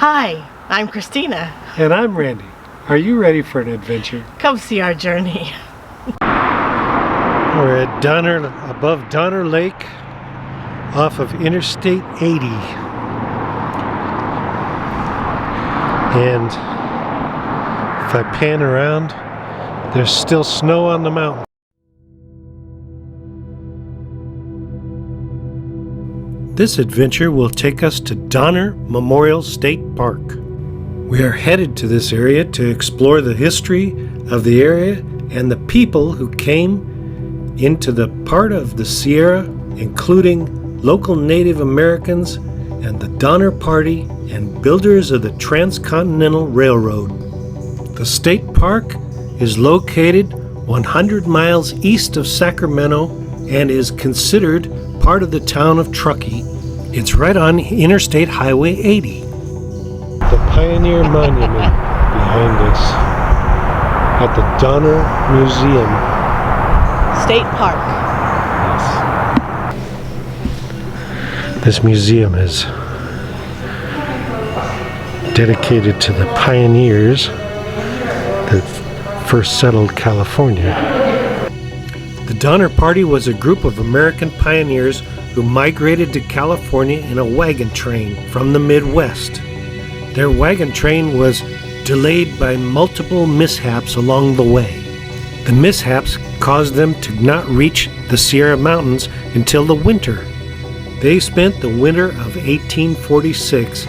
Hi, I'm Christina. And I'm Randy. Are you ready for an adventure? Come see our journey. We're at above Donner Lake off of Interstate 80. And if I pan around, there's still snow on the mountain. This adventure will take us to Donner Memorial State Park. We are headed to this area to explore the history of the area and the people who came into the part of the Sierra, including local Native Americans and the Donner Party and builders of the Transcontinental Railroad. The state park is located 100 miles east of Sacramento and is considered part of the town of Truckee. It's right on Interstate Highway 80. The Pioneer Monument behind us at the Donner Museum. State Park. Yes. This museum is dedicated to the pioneers that first settled California. The Donner Party was a group of American pioneers who migrated to California in a wagon train from the Midwest. Their wagon train was delayed by multiple mishaps along the way. The mishaps caused them to not reach the Sierra Mountains until the winter. They spent the winter of 1846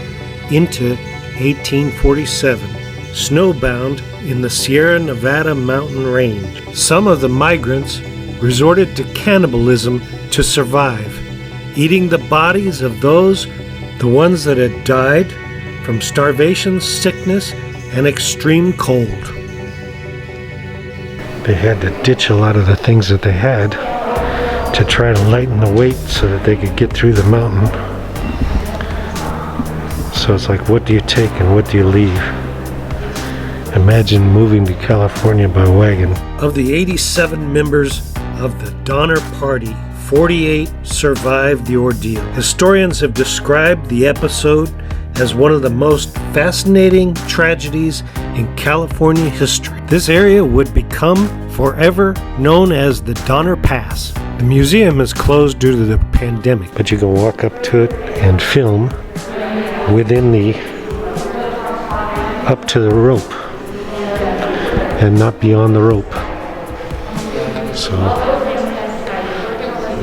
into 1847 snowbound in the Sierra Nevada mountain range. Some of the migrants resorted to cannibalism to survive, eating the bodies of the ones that had died from starvation, sickness, and extreme cold. They had to ditch a lot of the things that they had to try to lighten the weight so that they could get through the mountain. So it's like, what do you take and what do you leave? Imagine moving to California by wagon. Of the 87 members of the Donner Party, 48 survived the ordeal. Historians have described the episode as one of the most fascinating tragedies in California history. This area would become forever known as the Donner Pass. The museum is closed due to the pandemic, but you can walk up to it and film within up to the rope and not beyond the rope. So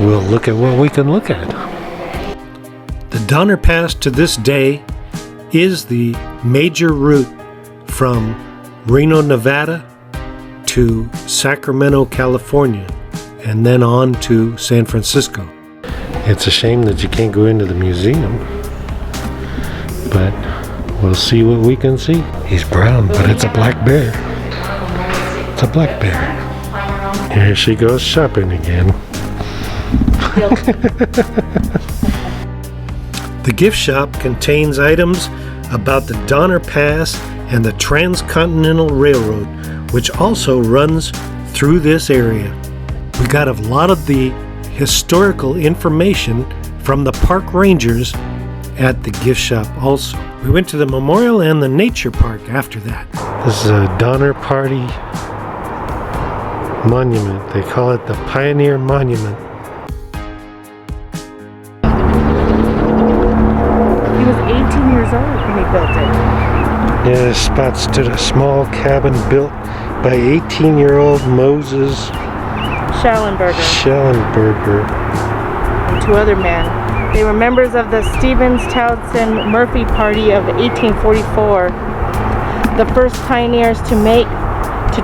we'll look at what we can look at. The Donner Pass to this day is the major route from Reno, Nevada to Sacramento, California, and then on to San Francisco. It's a shame that you can't go into the museum, but we'll see what we can see. He's brown, but it's a black bear. It's a black bear. Here she goes shopping again. The gift shop contains items about the Donner Pass and the Transcontinental Railroad, which also runs through this area. We got a lot of the historical information from the park rangers at the gift shop also. We went to the memorial and the nature park after that. This is a Donner Party monument. They call it the Pioneer Monument. He was 18 years old when he built it. Yeah, this spot stood a small cabin built by 18-year-old Moses Schallenberger. And two other men. They were members of the Stevens Townsend Murphy Party of 1844, the first pioneers to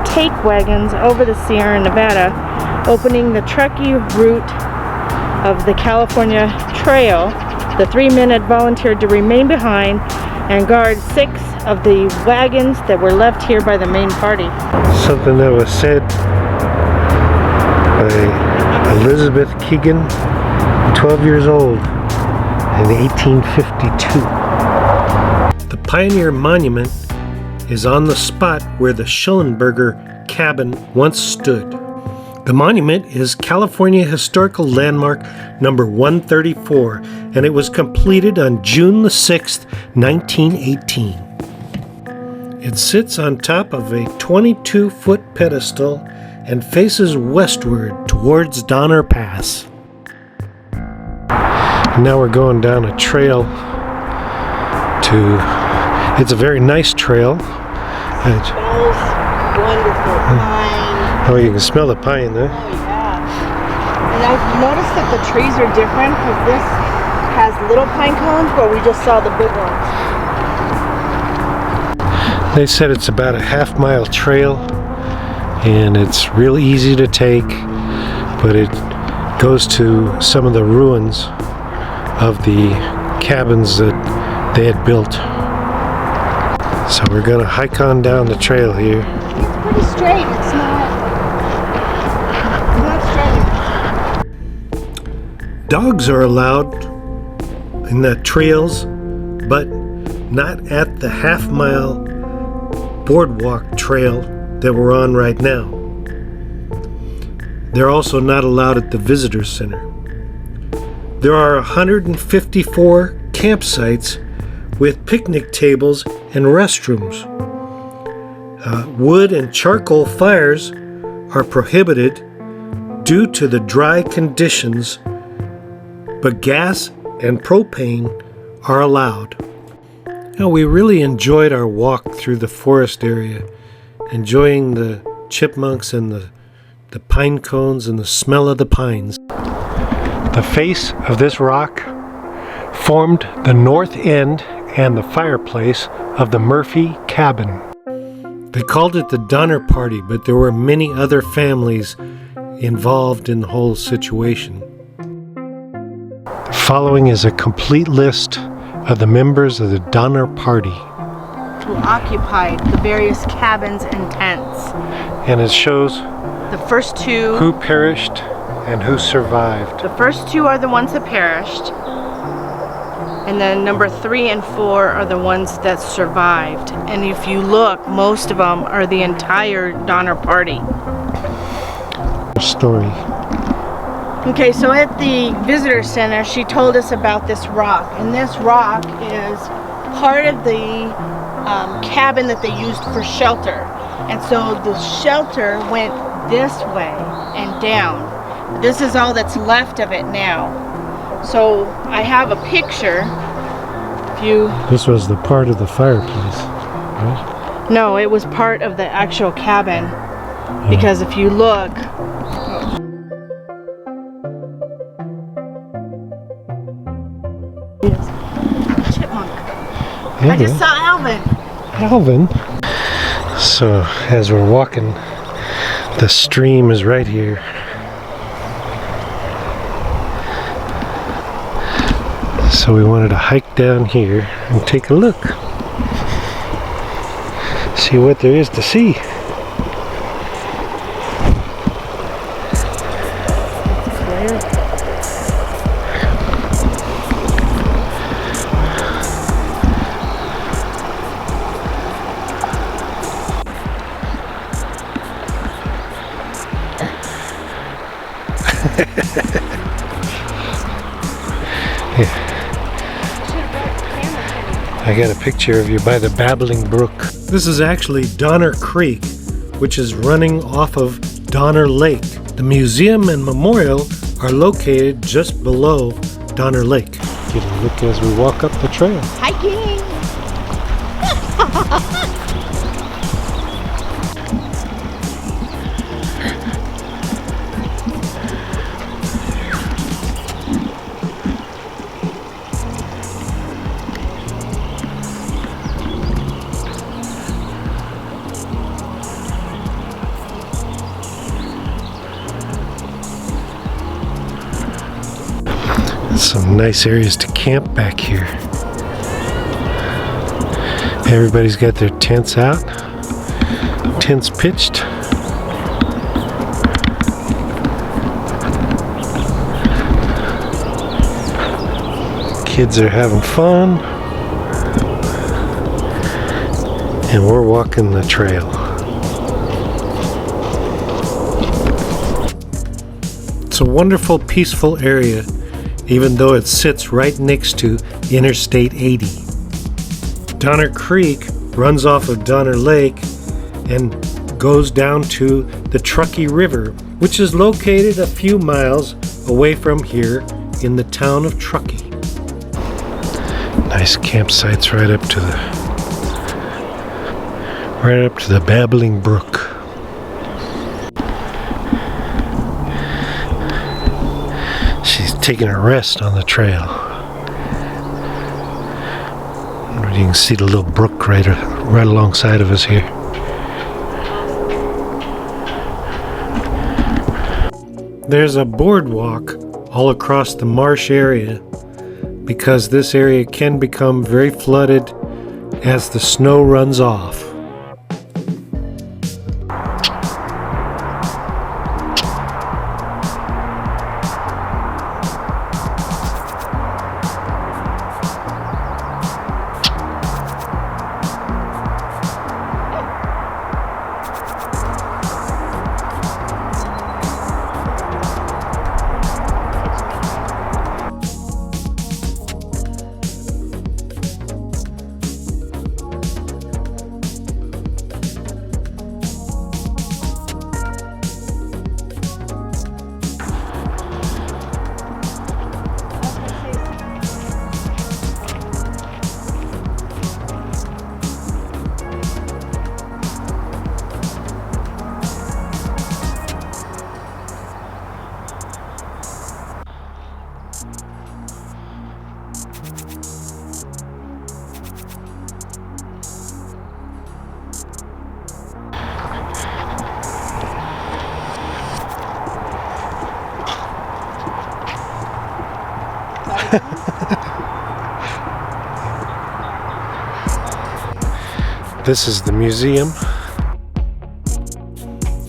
take wagons over the Sierra Nevada, opening the Truckee route of the California Trail. The 3 men had volunteered to remain behind and guard 6 of the wagons that were left here by the main party. Something that was said by Elizabeth Keegan, 12 years old, in 1852. The Pioneer Monument is on the spot where the Schallenberger cabin once stood. The monument is California Historical Landmark number 134, and it was completed on June the 6th, 1918. It sits on top of a 22-foot pedestal and faces westward towards Donner Pass. Now we're going down a trail it's a very nice trail. It smells wonderful. Pine. Oh, you can smell the pine there. Oh, yeah. And I've noticed that the trees are different because this has little pine cones where we just saw the big ones. They said it's about a half-mile trail and it's real easy to take, but it goes to some of the ruins of the cabins that they had built. So we're going to hike on down the trail here. It's pretty straight. It's not straight. Dogs are allowed in the trails, but not at the half-mile boardwalk trail that we're on right now. They're also not allowed at the visitor center. There are 154 campsites with picnic tables and restrooms. Wood and charcoal fires are prohibited due to the dry conditions, but gas and propane are allowed. Now, we really enjoyed our walk through the forest area, enjoying the chipmunks and the pine cones and the smell of the pines. The face of this rock formed the north end and the fireplace of the Murphy cabin. They called it the Donner Party, but there were many other families involved in the whole situation. Following is a complete list of the members of the Donner Party Who occupied the various cabins and tents. and it shows The first two. who perished and who survived. The first two are the ones that perished. And then number 3 and 4 are the ones that survived. And if you look, most of them are the entire Donner Party. Story. Okay, so at the visitor center, she told us about this rock. And this rock is part of the cabin that they used for shelter. And so the shelter went this way and down. This is all that's left of it now. So I have a picture. If you This was the part of the fireplace, right? No, it was part of the actual cabin. Because if you look, chipmunk. Yeah, I just saw Alvin. Alvin. So as we're walking, the stream is right here. So we wanted to hike down here and take a look. See what there is to see. I got a picture of you by the babbling brook. This is actually Donner Creek, which is running off of Donner Lake. The museum and memorial are located just below Donner Lake. Get a look as we walk up the trail. Hiking. Some nice areas to camp back here. Everybody's got their tents out, tents pitched. Kids are having fun, and we're walking the trail. It's a wonderful, peaceful area, even though it sits right next to Interstate 80. Donner Creek runs off of Donner Lake and goes down to the Truckee River, which is located a few miles away from here in the town of Truckee. Nice campsites right up to the babbling brook. She's taking a rest on the trail. You can see the little brook right alongside of us here. There's a boardwalk all across the marsh area because this area can become very flooded as the snow runs off. This is the museum.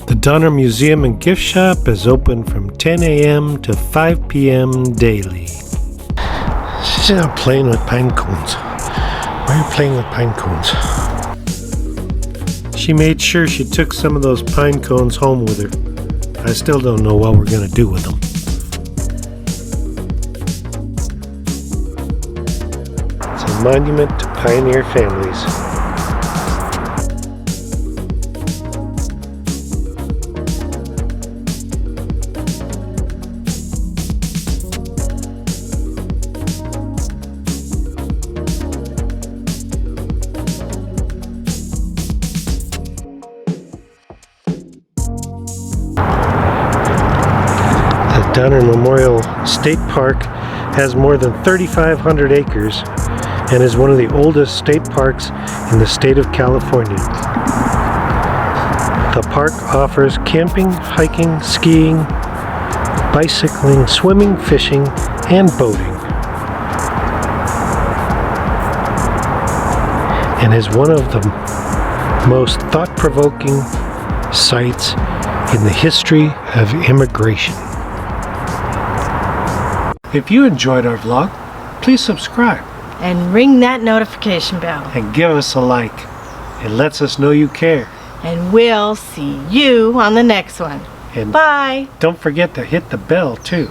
The Donner Museum and Gift Shop is open from 10 a.m. to 5 p.m. daily. She's out playing with pine cones. Why are you playing with pine cones? She made sure she took some of those pine cones home with her. I still don't know what we're going to do with them. It's a monument to pioneer families. Donner Memorial State Park has more than 3,500 acres and is one of the oldest state parks in the state of California. The park offers camping, hiking, skiing, bicycling, swimming, fishing, and boating, and is one of the most thought-provoking sites in the history of immigration. If you enjoyed our vlog, please subscribe. And ring that notification bell. And give us a like. It lets us know you care. And we'll see you on the next one. And bye. Don't forget to hit the bell too.